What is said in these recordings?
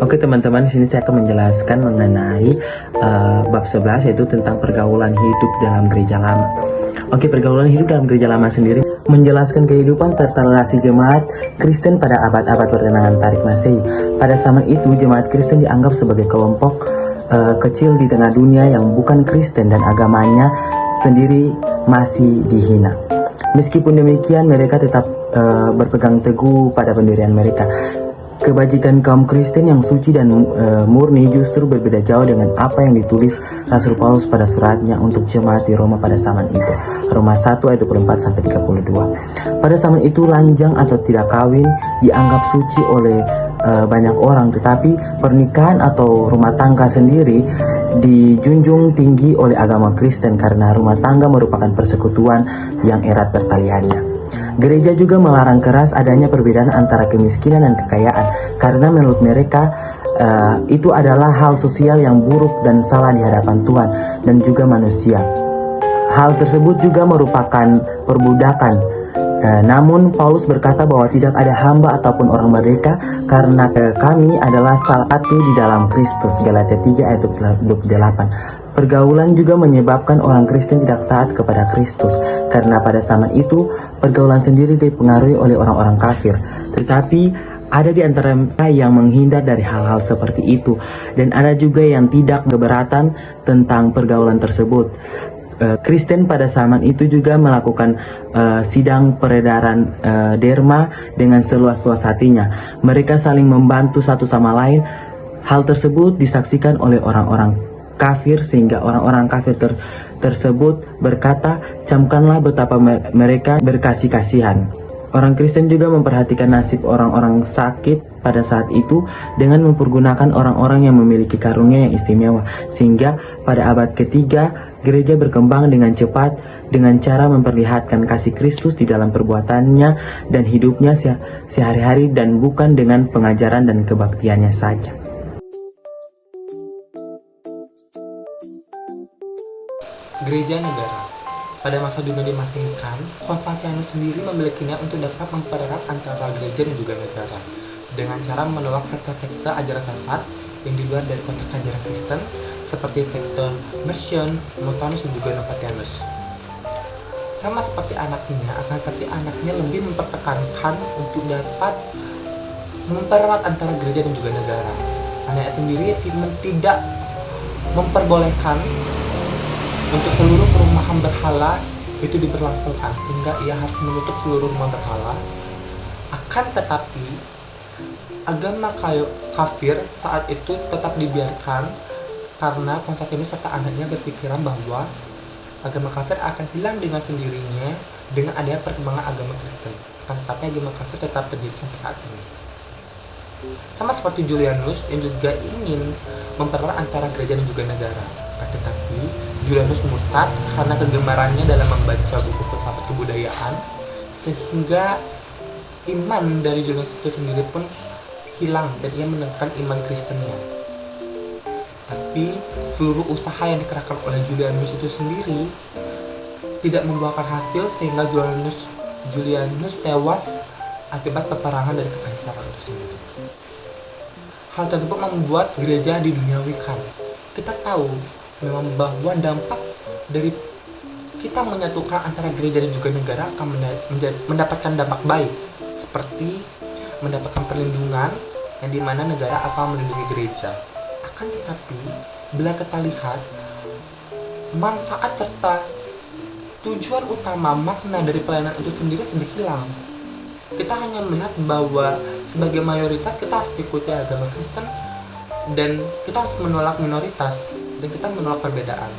Oke teman-teman, di sini saya akan menjelaskan mengenai bab 11, yaitu tentang pergaulan hidup dalam gereja lama. Oke, pergaulan hidup dalam gereja lama sendiri menjelaskan kehidupan serta relasi jemaat Kristen pada abad-abad pertengahan Tarik Masehi. Pada zaman itu, jemaat Kristen dianggap sebagai kelompok kecil di tengah dunia yang bukan Kristen dan agamanya sendiri masih dihina. Meskipun demikian, mereka tetap berpegang teguh pada pendirian mereka. Kebajikan kaum Kristen yang suci dan murni justru berbeda jauh dengan apa yang ditulis Rasul Paulus pada suratnya untuk jemaat di Roma pada zaman itu. Roma 1 ayat 24-32. Pada zaman itu lanjang atau tidak kawin dianggap suci oleh banyak orang, tetapi pernikahan atau rumah tangga sendiri dijunjung tinggi oleh agama Kristen karena rumah tangga merupakan persekutuan yang erat bertaliannya. Gereja juga melarang keras adanya perbedaan antara kemiskinan dan kekayaan karena menurut mereka itu adalah hal sosial yang buruk dan salah di hadapan Tuhan dan juga manusia. Hal tersebut juga merupakan perbudakan. Namun Paulus berkata bahwa tidak ada hamba ataupun orang merdeka karena kami adalah satu di dalam Kristus. Galatia 3 ayat 28. Pergaulan juga menyebabkan orang Kristen tidak taat kepada Kristus karena pada zaman itu pergaulan sendiri dipengaruhi oleh orang-orang kafir. Tetapi ada di antara mereka yang menghindar dari hal-hal seperti itu dan ada juga yang tidak keberatan tentang pergaulan tersebut. Kristen pada zaman itu juga melakukan sidang peredaran derma dengan seluas-luas hatinya. Mereka saling membantu satu sama lain. Hal tersebut disaksikan oleh orang-orang kafir sehingga orang-orang kafir tersebut berkata, camkanlah betapa mereka berkasih-kasihan. Orang Kristen juga memperhatikan nasib orang-orang sakit pada saat itu dengan mempergunakan orang-orang yang memiliki karunia yang istimewa, sehingga pada abad ketiga gereja berkembang dengan cepat dengan cara memperlihatkan kasih Kristus di dalam perbuatannya dan hidupnya sehari-hari dan bukan dengan pengajaran dan kebaktiannya saja. Gereja negara. Pada masa dunia dimasingkan, Konstantinus sendiri memilikinya untuk dapat mempererat antara gereja dan juga negara dengan cara menolak sekte-sekte ajaran sesat yang di luar dari konteks ajaran Kristen seperti sekte Mercian, Montanus, dan juga Novatianus. Sama seperti anaknya, akan tetapi anaknya lebih mempertekankan untuk dapat mempererat antara gereja dan juga negara. Anaknya sendiri tidak memperbolehkan untuk seluruh perumahan berhala itu diberlangsungkan, sehingga ia harus menutup seluruh rumah berhala. Akan tetapi agama kafir saat itu tetap dibiarkan karena Konstantinus serta anaknya berpikiran bahwa agama kafir akan hilang dengan sendirinya dengan adanya perkembangan agama Kristen. Akan tetapi agama kafir tetap terjadi sampai saat ini. Sama seperti Julianus yang juga ingin mempererat antara gereja dan juga negara. Tetapi Julianus murtad karena kegemarannya dalam membaca buku filsafat kebudayaan, sehingga iman dari Julianus itu sendiri pun hilang dan ia meninggalkan iman Kristennya. Tapi seluruh usaha yang dikerahkan oleh Julianus itu sendiri tidak membuahkan hasil sehingga Julianus tewas akibat peperangan dari kekaisaran itu sendiri. Hal tersebut membuat gereja diduniawikan. Kita tahu memang bahwa dampak dari kita menyatukan antara gereja dan juga negara akan mendapatkan dampak baik, seperti mendapatkan perlindungan yang dimana negara akan melindungi gereja. Akan tetapi bila kita lihat manfaat serta tujuan utama makna dari pelayanan itu sendiri sudah hilang. Kita hanya melihat bahwa sebagai mayoritas kita harus ikuti agama Kristen dan kita harus menolak minoritas dan kita menolak perbedaan.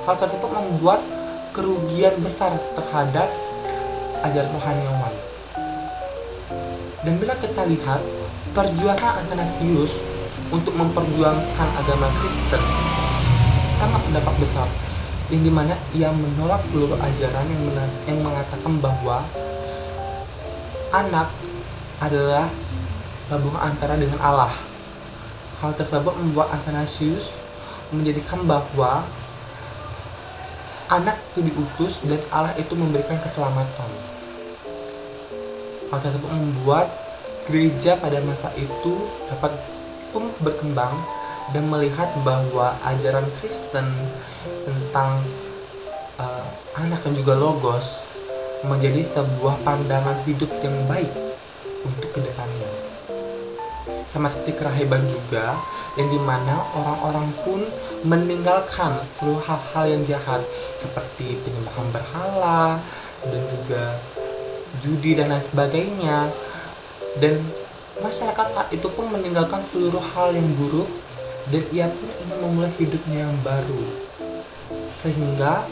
Hal tersebut membuat kerugian besar terhadap ajaran rohaniawan. Dan bila kita lihat perjuangan Athanasius untuk memperjuangkan agama Kristen sangat berdampak besar, yang dimana ia menolak seluruh ajaran yang mengatakan bahwa anak adalah gabungan antara dengan Allah. Hal tersebut membuat Athanasius menjadikan bahwa anak itu diutus dan Allah itu memberikan keselamatan. Hal tersebut membuat gereja pada masa itu dapat tumbuh berkembang dan melihat bahwa ajaran Kristen tentang anak dan juga logos menjadi sebuah pandangan hidup yang baik untuk kedepannya. Sama seperti kerahiban juga, yang dimana orang-orang pun meninggalkan seluruh hal-hal yang jahat seperti penyembahan berhala dan juga judi dan lain sebagainya, dan masyarakat saat itu pun meninggalkan seluruh hal yang buruk dan ia pun ingin memulai hidupnya yang baru, sehingga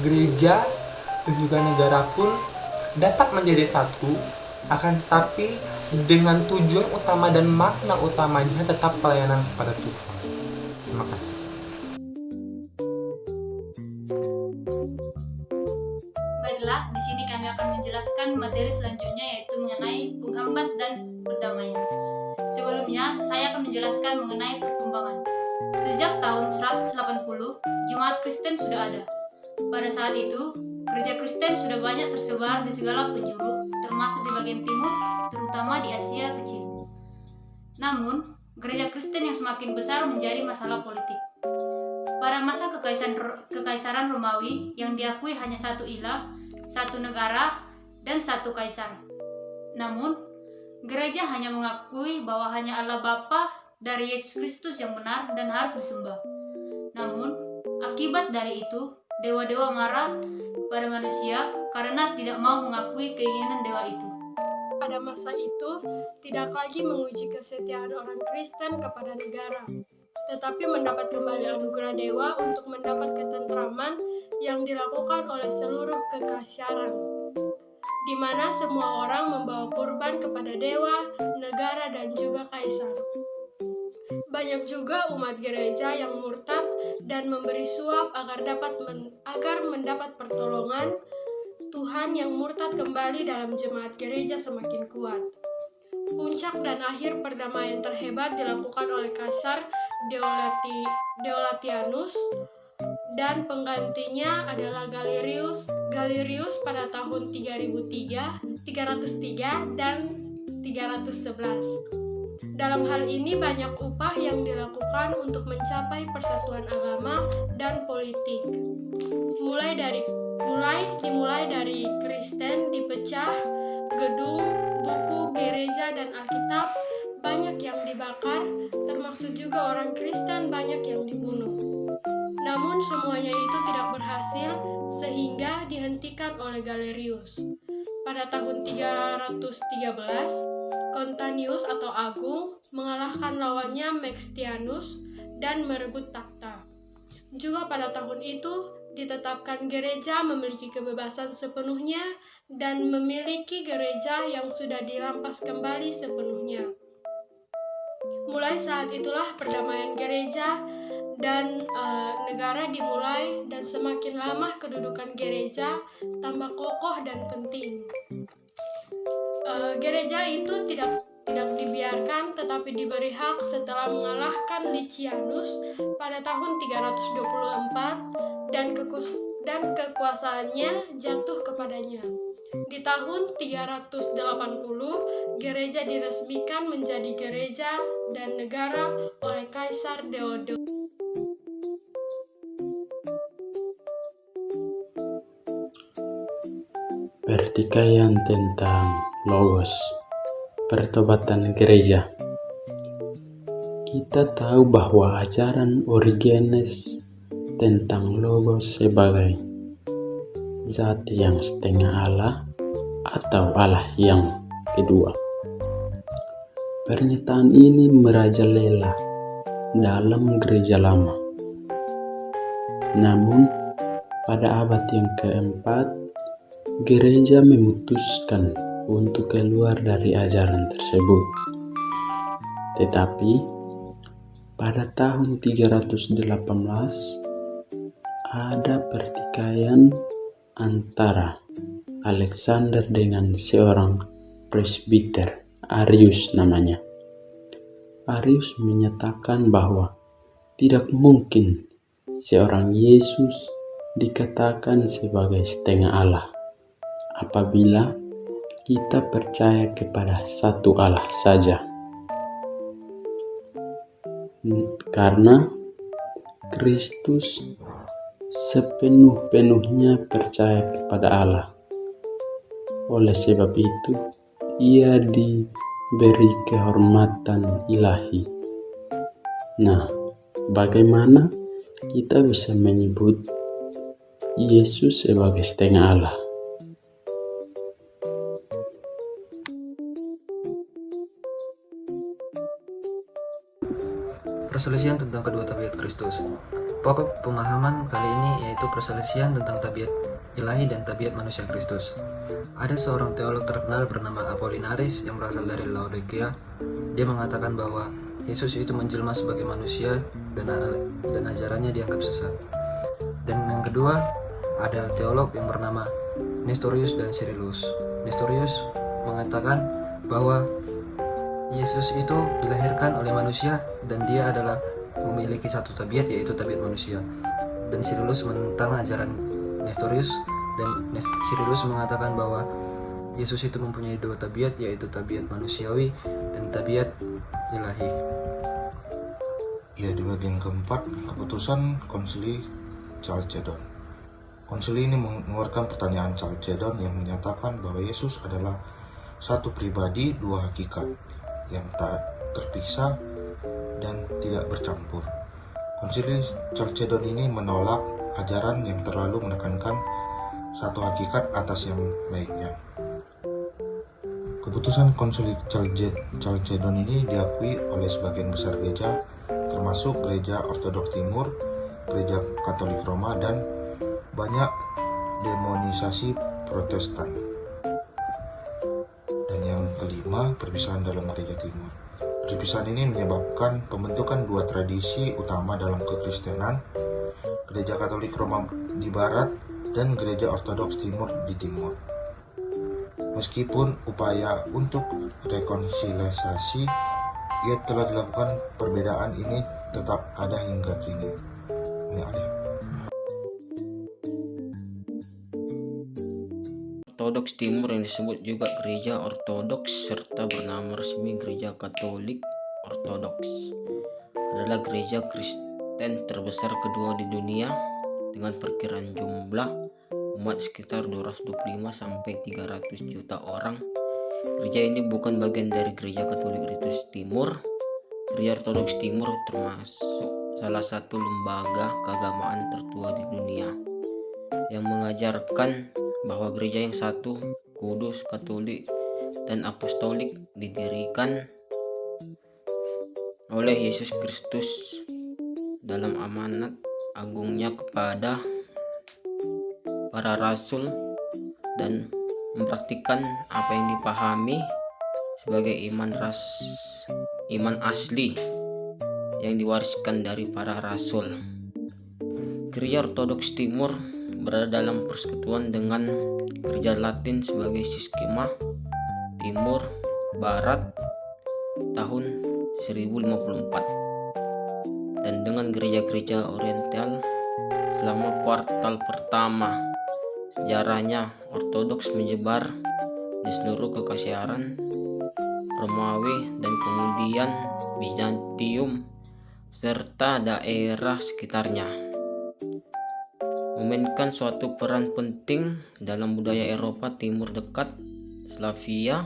gereja dan juga negara pun dapat menjadi satu, akan tetapi dengan tujuan utama dan makna utamanya tetap pelayanan kepada Tuhan. Terima kasih. Baiklah, di sini kami akan menjelaskan materi selanjutnya, yaitu mengenai penghambat dan perdamaian. Sebelumnya, saya akan menjelaskan mengenai perkembangan. Sejak tahun 180, jemaat Kristen sudah ada. Pada saat itu, gereja Kristen sudah banyak tersebar di segala penjuru, termasuk di bagian timur, terutama di Asia Kecil. Namun, gereja Kristen yang semakin besar menjadi masalah politik. Pada masa kekaisaran Romawi yang diakui hanya satu ilah, satu negara, dan satu kaisar. Namun, gereja hanya mengakui bahwa hanya Allah Bapa dari Yesus Kristus yang benar dan harus disembah. Namun, akibat dari itu, dewa-dewa marah kepada manusia karena tidak mau mengakui keinginan dewa itu. Pada masa itu, tidak lagi menguji kesetiaan orang Kristen kepada negara, tetapi mendapat kembali anugerah dewa untuk mendapat ketentraman yang dilakukan oleh seluruh kekaisaran, di mana semua orang membawa kurban kepada dewa, negara, dan juga kaisar. Banyak juga umat gereja yang murtad dan memberi suap agar mendapat pertolongan Tuhan. Yang murtad kembali dalam jemaat gereja semakin kuat. Puncak dan akhir perdamaian terhebat dilakukan oleh Kaisar Deolatianus dan penggantinya adalah Galerius pada tahun 303 dan 311. Dalam hal ini banyak upah yang dilakukan untuk mencapai persatuan agama dan politik. Dimulai dari Kristen dipecah, gedung, buku, gereja, dan Alkitab banyak yang dibakar, termasuk juga orang Kristen banyak yang dibunuh. Namun semuanya itu tidak berhasil sehingga dihentikan oleh Galerius. Pada tahun 313, Kontanius atau Agung mengalahkan lawannya Maxentius dan merebut takhta. Juga pada tahun itu ditetapkan gereja memiliki kebebasan sepenuhnya dan memiliki gereja yang sudah dirampas kembali sepenuhnya. Mulai saat itulah perdamaian gereja dan negara dimulai, dan semakin lama kedudukan gereja tambah kokoh dan penting. Gereja itu tidak dibiarkan tetapi diberi hak setelah mengalahkan Licianus pada tahun 324 dan dan kekuasaannya jatuh kepadanya. Di tahun 380, gereja diresmikan menjadi gereja dan negara oleh Kaisar Theodosius. Pertikaian tentang Logos, pertobatan gereja. Kita tahu bahwa ajaran Origenes tentang Logos sebagai zat yang setengah Allah atau Allah yang kedua. Pernyataan ini merajalela dalam gereja lama. Namun, pada abad yang keempat, gereja memutuskan untuk keluar dari ajaran tersebut. Tetapi, pada tahun 318, ada pertikaian antara Alexander dengan seorang presbiter, Arius namanya. Arius menyatakan bahwa tidak mungkin seorang Yesus dikatakan sebagai setengah Allah apabila kita percaya kepada satu Allah saja. Karena Kristus sepenuh-penuhnya percaya kepada Allah. Oleh sebab itu, ia diberi kehormatan ilahi. Nah, bagaimana kita bisa menyebut Yesus sebagai setengah Allah? Perselisihan tentang kedua tabiat Kristus. Pokok pemahaman kali ini yaitu perselisihan tentang tabiat ilahi dan tabiat manusia Kristus. Ada seorang teolog terkenal bernama Apollinaris yang berasal dari Laodikia. Dia mengatakan bahwa Yesus itu menjelma sebagai manusia dan ajarannya dianggap sesat. Dan yang kedua, ada teolog yang bernama Nestorius dan Cyrillus. Nestorius mengatakan bahwa Yesus itu dilahirkan oleh manusia dan dia adalah memiliki satu tabiat, yaitu tabiat manusia. Dan Cyrillus menentang ajaran Nestorius, dan Cyrillus mengatakan bahwa Yesus itu mempunyai dua tabiat, yaitu tabiat manusiawi dan tabiat ilahi. Ya, di bagian keempat, keputusan Konsili Chalcedon. Konsili ini mengeluarkan pertanyaan Chalcedon yang menyatakan bahwa Yesus adalah satu pribadi, dua hakikat yang tak terpisah dan tidak bercampur. Konsili Chalcedon ini menolak ajaran yang terlalu menekankan satu hakikat atas yang lainnya. Keputusan Konsili Chalcedon ini diakui oleh sebagian besar gereja, termasuk Gereja Ortodoks Timur, Gereja Katolik Roma, dan banyak demonisasi Protestan. Dan yang kelima, perpisahan dalam Gereja Timur. Perpisahan ini menyebabkan pembentukan dua tradisi utama dalam kekristenan, Gereja Katolik Roma di Barat dan Gereja Ortodoks Timur di Timur. Meskipun upaya untuk rekonsiliasi ia telah dilakukan, perbedaan ini tetap ada hingga kini. Ortodoks Timur yang disebut juga Gereja Ortodoks serta bernama resmi Gereja Katolik Ortodoks adalah gereja Kristen terbesar kedua di dunia dengan perkiraan jumlah umat sekitar 225 sampai 300 juta orang. Gereja ini bukan bagian dari Gereja Katolik Ritus Timur. Gereja Ortodoks Timur termasuk salah satu lembaga keagamaan tertua di dunia yang mengajarkan bahwa gereja yang satu, kudus, katolik, dan apostolik didirikan oleh Yesus Kristus dalam amanat agungnya kepada para rasul dan mempraktikkan apa yang dipahami sebagai iman asli yang diwariskan dari para rasul. Gereja Ortodoks Timur berada dalam persekutuan dengan Gereja Latin sebagai Siskema Timur Barat tahun 1054 dan dengan gereja-gereja Oriental selama kuartal pertama. Sejarahnya, Ortodoks menyebar di seluruh Kekaisaran Romawi dan kemudian Bizantium serta daerah sekitarnya, memainkan suatu peran penting dalam budaya Eropa Timur Dekat, Slavia,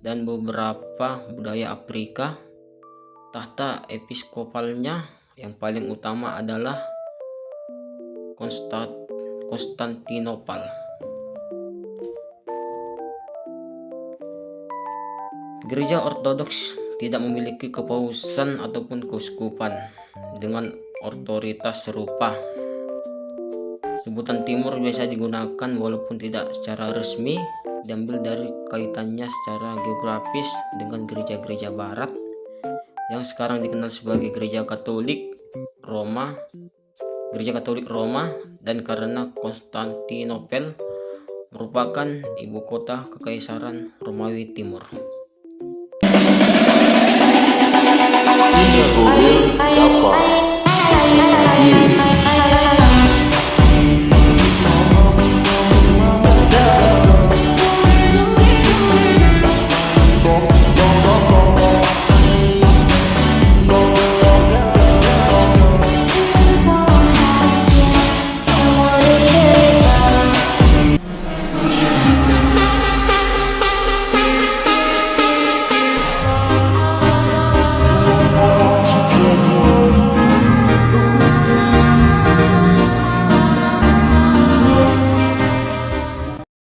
dan beberapa budaya Afrika. Tahta episkopalnya yang paling utama adalah Konstantinopel. Gereja Ortodoks tidak memiliki kepausan ataupun keuskupan dengan otoritas serupa. Sebutan Timur biasa digunakan walaupun tidak secara resmi, diambil dari kaitannya secara geografis dengan gereja-gereja barat yang sekarang dikenal sebagai Gereja Katolik Roma, dan karena Konstantinopel merupakan ibu kota Kekaisaran Romawi Timur.